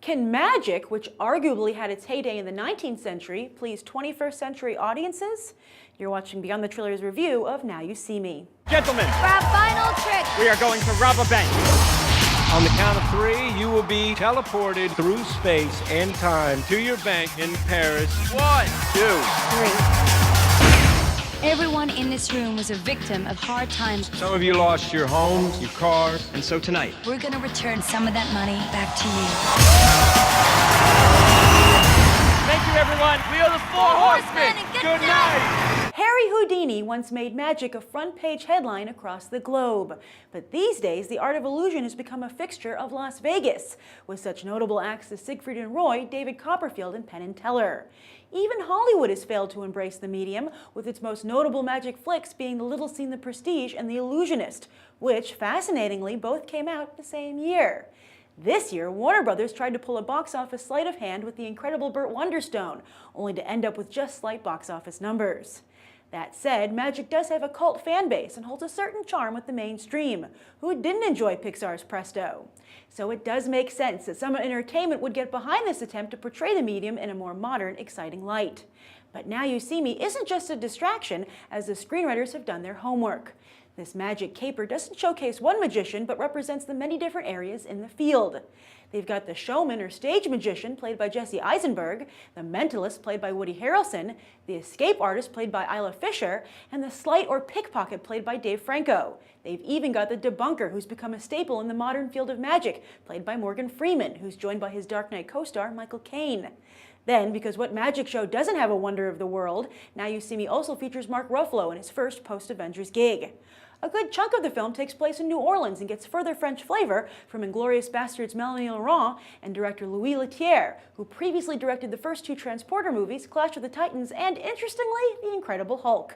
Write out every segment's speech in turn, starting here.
Can magic, which arguably had its heyday in the 19th century, please 21st century audiences? You're watching Beyond the Trailers review of Now You See Me. Gentlemen, for our final trick, we are going to rob a bank. On the count of 3, you will be teleported through space and time to your bank in Paris. 1, 2, 3. Everyone in this room was a victim of hard times. Some of you lost your homes, your cars, and so tonight, We're going to return some of that money back to you. thank you everyone. We are the Four Horsemen. And Good night. Harry Houdini once made magic a front-page headline across the globe. But these days, the art of illusion has become a fixture of Las Vegas, with such notable acts as Siegfried and Roy, David Copperfield, and Penn and Teller. Even Hollywood has failed to embrace the medium, with its most notable magic flicks being The Little Scene, The Prestige, and The Illusionist, which, fascinatingly, both came out the same year. This year, Warner Brothers tried to pull a box office sleight of hand with The Incredible Burt Wonderstone, only to end up with just slight box office numbers. That said, magic does have a cult fan base and holds a certain charm with the mainstream, who didn't enjoy Pixar's Presto. So it does make sense that Summit Entertainment would get behind this attempt to portray the medium in a more modern, exciting light. But Now You See Me isn't just a distraction, as the screenwriters have done their homework. This magic caper doesn't showcase one magician, but represents the many different areas in the field. They've got the showman or stage magician, played by Jesse Eisenberg, the mentalist, played by Woody Harrelson, the escape artist, played by Isla Fisher, and the sleight or pickpocket, played by Dave Franco. They've even got the debunker, who's become a staple in the modern field of magic, played by Morgan Freeman, who's joined by his Dark Knight co-star, Michael Caine. Then, because what magic show doesn't have a wonder of the world, Now You See Me also features Mark Ruffalo in his first post-Avengers gig. A good chunk of the film takes place in New Orleans and gets further French flavor from Inglourious Basterds' Melanie Laurent and director Louis Leterrier, who previously directed the first 2 Transporter movies, Clash of the Titans, and, interestingly, The Incredible Hulk.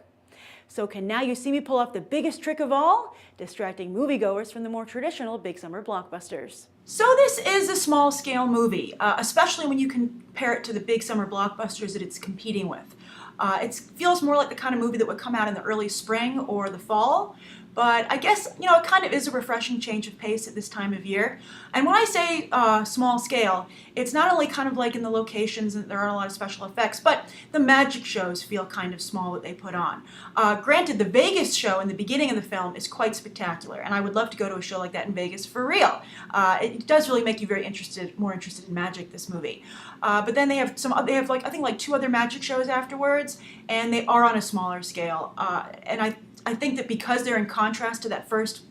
So can Now You See Me pull off the biggest trick of all? Distracting moviegoers from the more traditional big summer blockbusters. So this is a small-scale movie, especially when you compare it to the big summer blockbusters that it's competing with. It feels more like the kind of movie that would come out in the early spring or the fall, but I guess, it kind of is a refreshing change of pace at this time of year. And when I say small scale, it's not only kind of like in the locations and there aren't a lot of special effects, but the magic shows feel kind of small that they put on. Granted, the Vegas show in the beginning of the film is quite spectacular, and I would love to go to a show like that in Vegas for real. It does really make you very more interested in magic, this movie. But then they have I think 2 other magic shows afterwards, and they are on a smaller scale. And I think that because they're in contrast to that first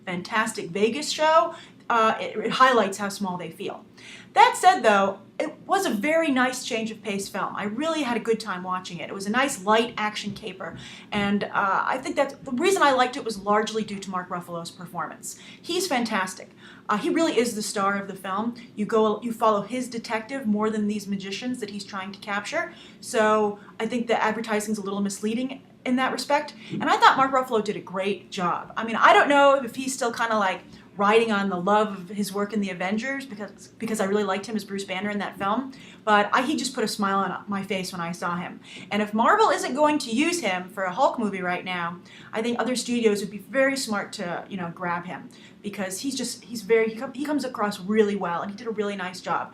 fantastic Vegas show, it highlights how small they feel. That said, though, it was a very nice change of pace film. I really had a good time watching it. It was a nice light action caper, and I think that the reason I liked it was largely due to Mark Ruffalo's performance. He's fantastic. He really is the star of the film. You follow his detective more than these magicians that he's trying to capture. So I think the advertising's a little misleading in that respect. And I thought Mark Ruffalo did a great job. I mean, I don't know if he's still kind of like riding on the love of his work in the Avengers, because I really liked him as Bruce Banner in that film, but he just put a smile on my face when I saw him. And if Marvel isn't going to use him for a Hulk movie right now, I think other studios would be very smart to, grab him, because he comes across really well, and he did a really nice job,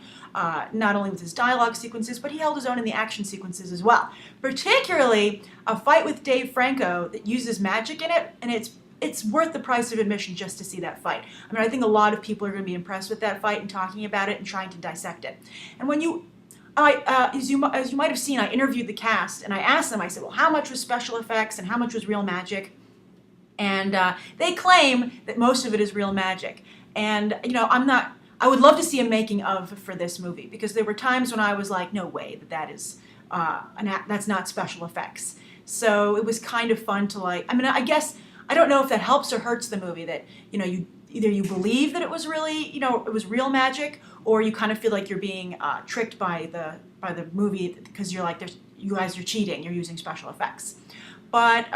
not only with his dialogue sequences, but he held his own in the action sequences as well. Particularly a fight with Dave Franco that uses magic in it, and it's worth the price of admission just to see that fight. I mean, I think a lot of people are going to be impressed with that fight and talking about it and trying to dissect it. And when as you might have seen, I interviewed the cast, and I asked them, I said, well, how much was special effects and how much was real magic? And they claim that most of it is real magic. And, I would love to see a making of for this movie, because there were times when I was like, no way that's not special effects. So it was kind of fun to I guess, I don't know if that helps or hurts the movie, that, either you believe that it was really, it was real magic, or you kind of feel like you're being tricked by the movie, because you're like, you guys are cheating, you're using special effects. But,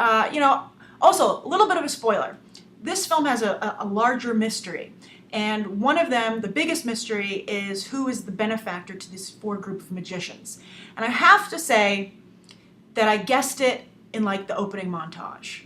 also, a little bit of a spoiler. This film has a larger mystery, and one of them, the biggest mystery, is who is the benefactor to this 4 group of magicians. And I have to say that I guessed it in the opening montage.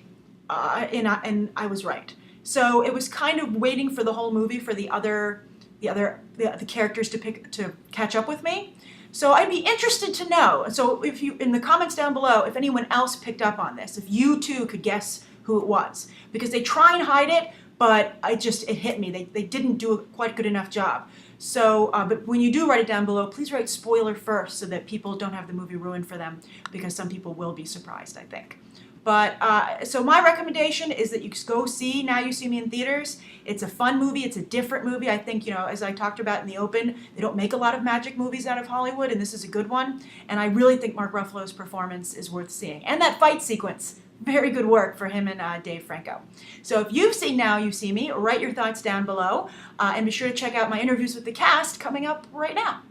And I was right. So it was kind of waiting for the whole movie for the other the characters to catch up with me. So I'd be interested to know. So if you, in the comments down below, if anyone else picked up on this, if you too could guess who it was, because they try and hide it, but it hit me. They didn't do a quite good enough job. So, but when you do write it down below, please write spoiler first so that people don't have the movie ruined for them, because some people will be surprised, I think. But, so my recommendation is that you go see Now You See Me in theaters. It's a fun movie. It's a different movie. I think, you know, as I talked about in the open, they don't make a lot of magic movies out of Hollywood, and this is a good one. And I really think Mark Ruffalo's performance is worth seeing. And that fight sequence, very good work for him and Dave Franco. So if you've seen Now You See Me, write your thoughts down below. And be sure to check out my interviews with the cast coming up right now.